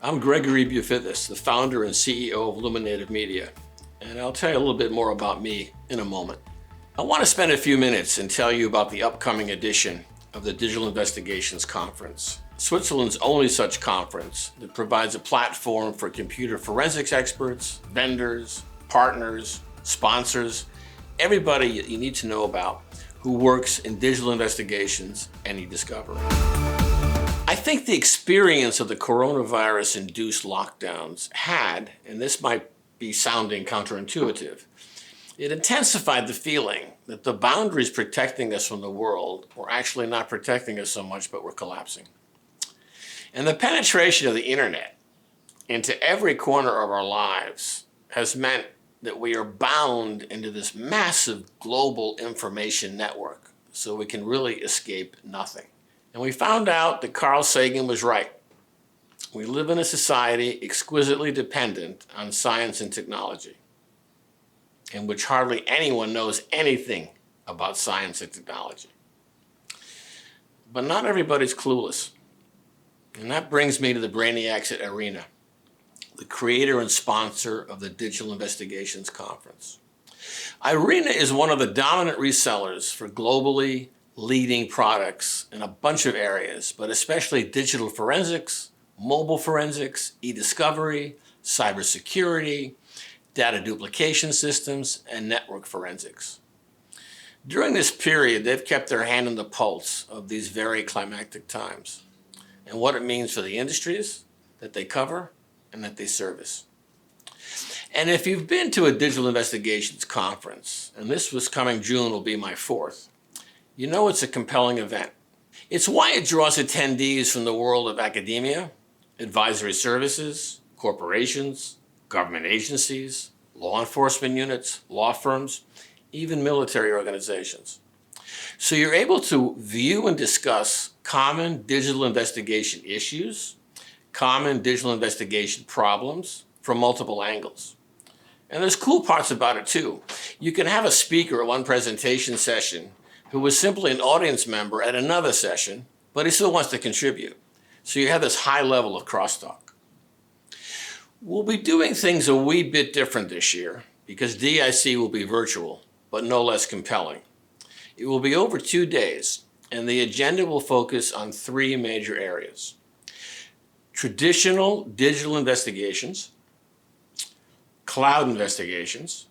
I'm Gregory Bufitness, the founder and CEO of Illuminative Media, and I'll tell you a little bit more about me in a moment. I want to spend a few minutes and tell you about the upcoming edition of the Digital Investigations Conference, Switzerland's only such conference that provides a platform for computer forensics experts, vendors, partners, sponsors, everybody you need to know about who works in digital investigations and e-discovery. I think the experience of the coronavirus-induced lockdowns had, and this might be sounding counterintuitive, it intensified the feeling that the boundaries protecting us from the world were actually not protecting us so much, but were collapsing. And the penetration of the internet into every corner of our lives has meant that we are bound into this massive global information network, so we can really escape nothing. And we found out that Carl Sagan was right. We live in a society exquisitely dependent on science and technology, in which hardly anyone knows anything about science and technology. But not everybody's clueless. And that brings me to the brainiacs at IRENA, the creator and sponsor of the Digital Investigations Conference. IRENA is one of the dominant resellers for globally leading products in a bunch of areas, but especially digital forensics, mobile forensics, e-discovery, cybersecurity, data duplication systems, and network forensics. During this period, they've kept their hand on the pulse of these very climactic times and what it means for the industries that they cover and that they service. And if you've been to a Digital Investigations Conference, and this was coming June will be my fourth, you know it's a compelling event. It's why it draws attendees from the world of academia, advisory services, corporations, government agencies, law enforcement units, law firms, even military organizations. So you're able to view and discuss common digital investigation issues, common digital investigation problems from multiple angles. And there's cool parts about it too. You can have a speaker at one presentation session who was simply an audience member at another session, but he still wants to contribute. So you have this high level of crosstalk. We'll be doing things a wee bit different this year because DIC will be virtual, but no less compelling. It will be over 2 days, and the agenda will focus on 3 major areas: traditional digital investigations, cloud investigations,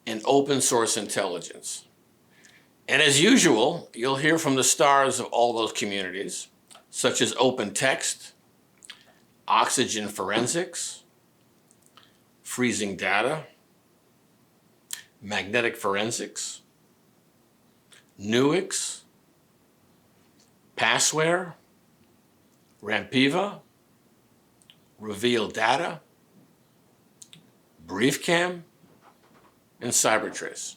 and open source intelligence. And as usual, you'll hear from the stars of all those communities, such as open text, oxygen forensics, freezing data, magnetic forensics, Nuix, Passware, Rampiva, Reveal Data, BriefCam, and CyberTrace.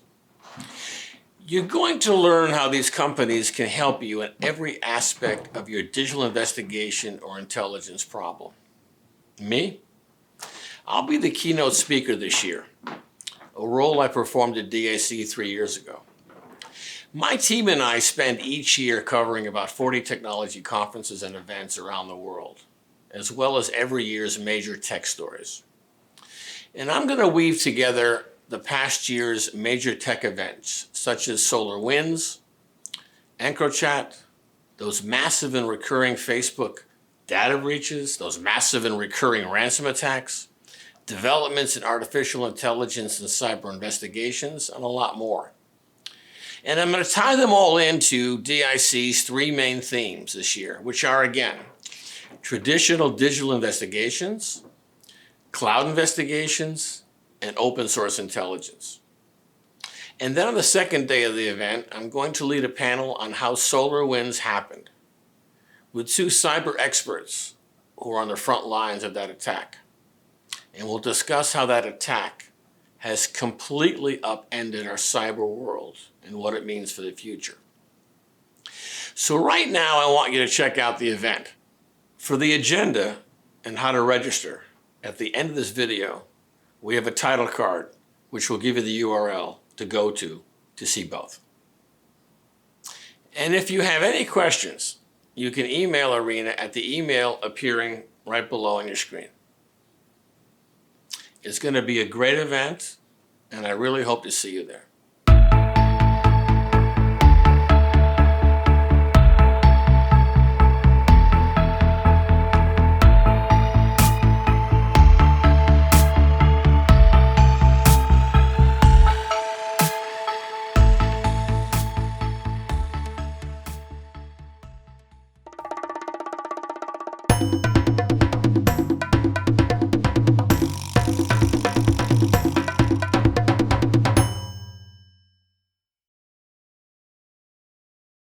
You're going to learn how these companies can help you in every aspect of your digital investigation or intelligence problem. Me? I'll be the keynote speaker this year, a role I performed at DIC 3 years ago. My team and I spend each year covering about 40 technology conferences and events around the world, as well as every year's major tech stories. And I'm going to weave together the past year's major tech events, such as SolarWinds, EncroChat, those massive and recurring Facebook data breaches, those massive and recurring ransom attacks, developments in artificial intelligence and cyber investigations, and a lot more. And I'm going to tie them all into DIC's 3 main themes this year, which are, again, traditional digital investigations, cloud investigations, and open source intelligence. And then on the second day of the event, I'm going to lead a panel on how SolarWinds happened, with 2 cyber experts who are on the front lines of that attack. And we'll discuss how that attack has completely upended our cyber world and what it means for the future. So right now, I want you to check out the event. For the agenda and how to register, at the end of this video, we have a title card, which will give you the URL to go to see both. And if you have any questions, you can email IRENA at the email appearing right below on your screen. It's going to be a great event, and I really hope to see you there.